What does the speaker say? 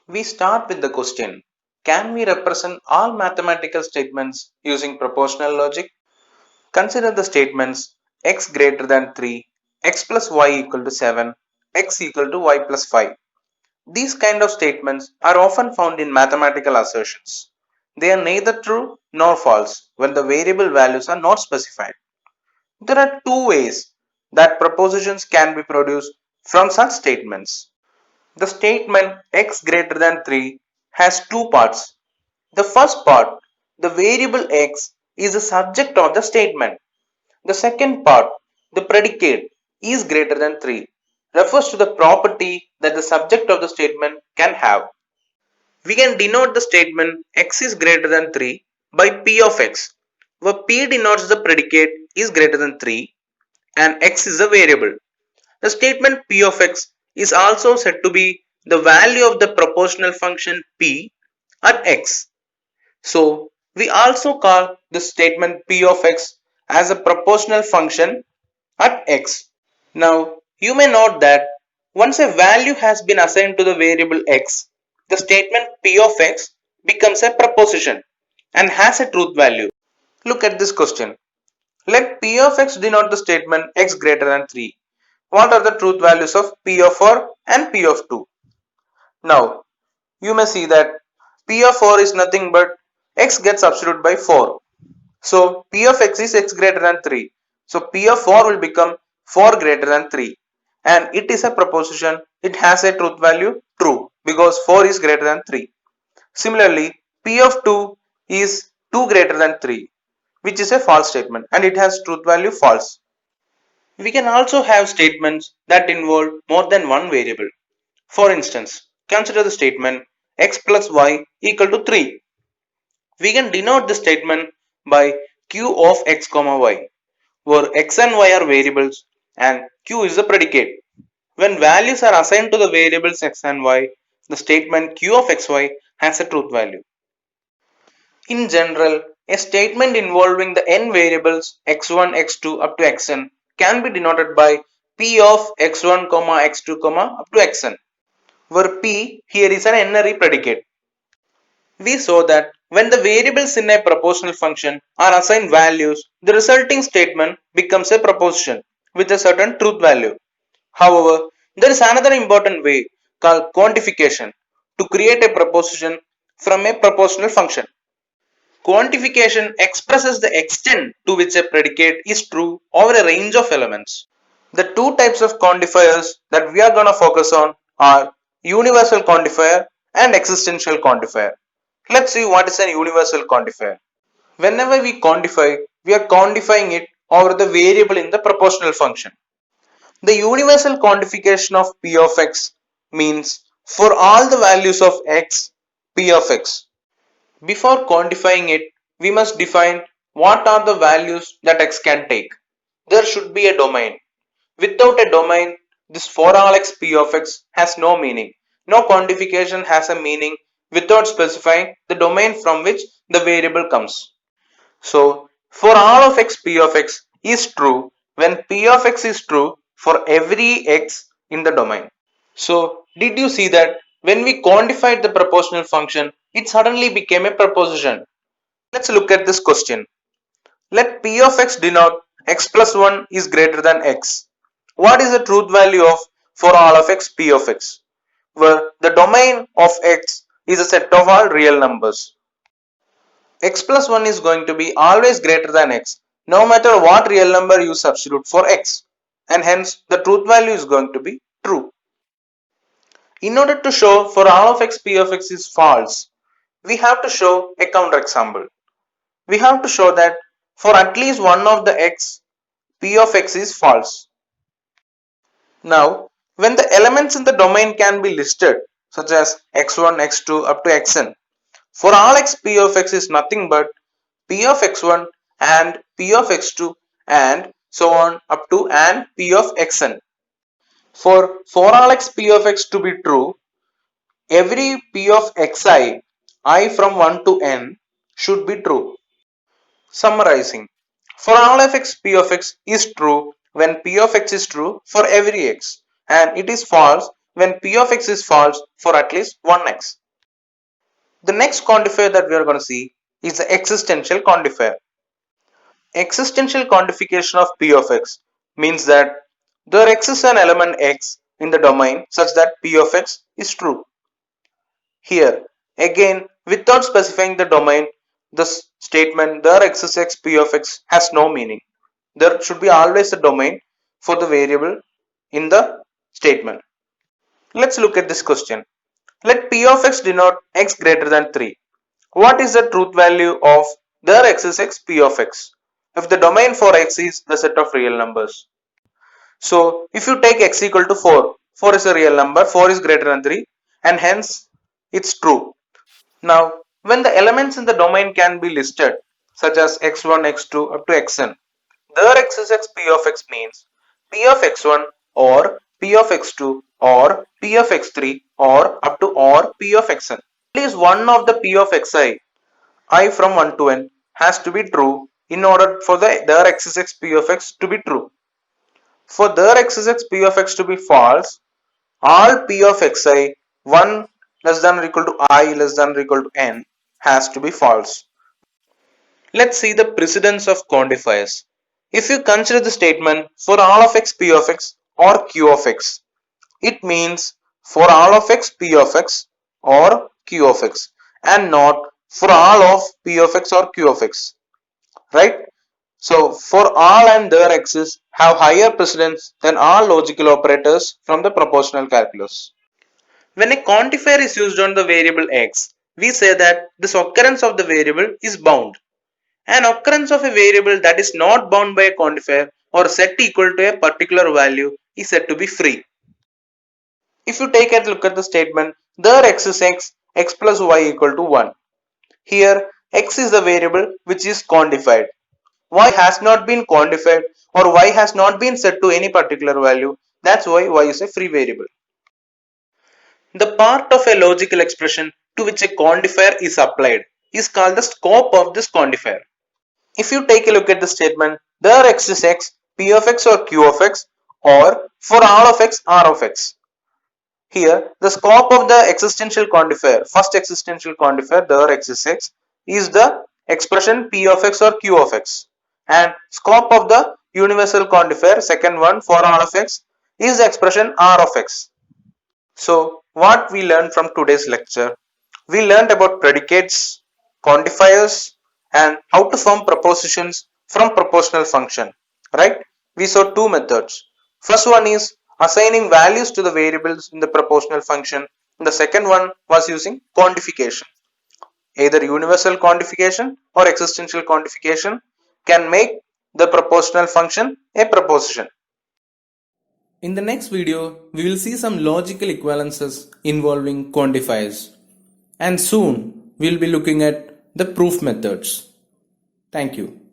We start with the question, can we represent all mathematical statements using propositional logic? Consider the statements x greater than 3, x plus y equal to 7, x equal to y plus 5. These kind of statements are often found in mathematical assertions. They are neither true nor false when the variable values are not specified. There are two ways that propositions can be produced from such statements. The statement x greater than 3 has two parts. The first part, the variable x, is the subject of the statement. The second part, the predicate, is greater than 3, refers to the property that the subject of the statement can have. We can denote the statement x is greater than 3 by p of x, where p denotes the predicate is greater than 3 and x is a variable. The statement p of x is also said to be the value of the propositional function p at x. So, we also call the statement p of x as a propositional function at x. Now, you may note that once a value has been assigned to the variable x, the statement p of x becomes a proposition and has a truth value. Look at this question. Let p of x denote the statement x greater than 3. What are the truth values of p of 4 and p of 2? Now, you may see that p of 4 is nothing but x gets substituted by 4. So, p of x is x greater than 3. So, p of 4 will become 4 greater than 3. And it is a proposition. It has a truth value true because 4 is greater than 3. Similarly, p of 2 is 2 greater than 3, which is a false statement and it has truth value false. We can also have statements that involve more than one variable. For instance, consider the statement x plus y equal to 3. We can denote the statement by q of x comma y, where x and y are variables and q is the predicate. When values are assigned to the variables x and y, the statement q of xy has a truth value. In general, a statement involving the n variables x1, x2 up to xn can be denoted by p of x1, x2, up to xn, where p here is an n-ary predicate. We saw that when the variables in a propositional function are assigned values, the resulting statement becomes a proposition with a certain truth value. However, there is another important way called quantification to create a proposition from a propositional function. Quantification expresses the extent to which a predicate is true over a range of elements. The two types of quantifiers that we are going to focus on are universal quantifier and existential quantifier. Let's see what is a universal quantifier. Whenever we quantify, we are quantifying it over the variable in the propositional function. The universal quantification of p of x means for all the values of x, p of x. Before quantifying it, we must define what are the values that x can take. There should be a domain. Without a domain, this for all x p of x has no meaning. No quantification has a meaning without specifying the domain from which the variable comes. So, for all of x p of x is true when p of x is true for every x in the domain. So, did you see that when we quantified the propositional function, it suddenly became a proposition? Let's look at this question. Let p of x denote x plus 1 is greater than x. What is the truth value of for all of x p of x? Where the domain of x is a set of all real numbers. X plus 1 is going to be always greater than x, no matter what real number you substitute for x, and hence the truth value is going to be true. In order to show for all of x p of x is false, we have to show a counterexample. We have to show that for at least one of the x, p of x is false. Now, when the elements in the domain can be listed, such as x1, x2 up to xn, for all x p of x is nothing but p of x1 and p of x2 and so on up to and p of xn. For all x p of x to be true, every p of xi, I from 1 to n, should be true. Summarizing, for all of x p of x is true when p of x is true for every x and it is false when p of x is false for at least one x. The next quantifier that we are going to see is the existential quantifier. Existential quantification of p of x means that there exists an element x in the domain such that p of x is true. Here, again, without specifying the domain, the statement there exists x p of x has no meaning. There should be always a domain for the variable in the statement. Let's look at this question. Let p of x denote x greater than 3. What is the truth value of there exists x p of x if the domain for x is the set of real numbers? So if you take x equal to 4, 4 is a real number, 4 is greater than 3 and hence it's true. Now when the elements in the domain can be listed such as x1, x2 up to xn, there exists x p of x means p of x1 or p of x2 or p of x3 or up to or p of xn. At least one of the p of xi, I from 1 to n, has to be true in order for the there exists x p of x to be true. For there exists x p of x to be false, all p of xi 1 less than or equal to I less than or equal to n has to be false. Let's see the precedence of quantifiers. If you consider the statement for all of x p of x or q of x, it means for all of x p of x or q of x and not for all of p of x or q of x, right? So for all and their x's have higher precedence than all logical operators from the proportional calculus. When a quantifier is used on the variable x, we say that this occurrence of the variable is bound. An occurrence of a variable that is not bound by a quantifier or set equal to a particular value is said to be free. If you take a look at the statement, there exists x plus y equal to 1. Here x is the variable which is quantified. Y has not been quantified or y has not been set to any particular value. That's why y is a free variable. The part of a logical expression to which a quantifier is applied is called the scope of this quantifier. If you take a look at the statement, there exists x, p of x or q of x or for all of x, r of x. Here, the scope of the existential quantifier, first existential quantifier, there exists x, is the expression p of x or q of x. And scope of the universal quantifier, second one, for all of x, is the expression r of x. So, what we learned from today's lecture? We learned about predicates, quantifiers, and how to form propositions from proportional function, right? We saw two methods. First one is assigning values to the variables in the proportional function. And the second one was using quantification. Either universal quantification or existential quantification can make the proportional function a proposition. In the next video, we will see some logical equivalences involving quantifiers. And soon, we will be looking at the proof methods. Thank you.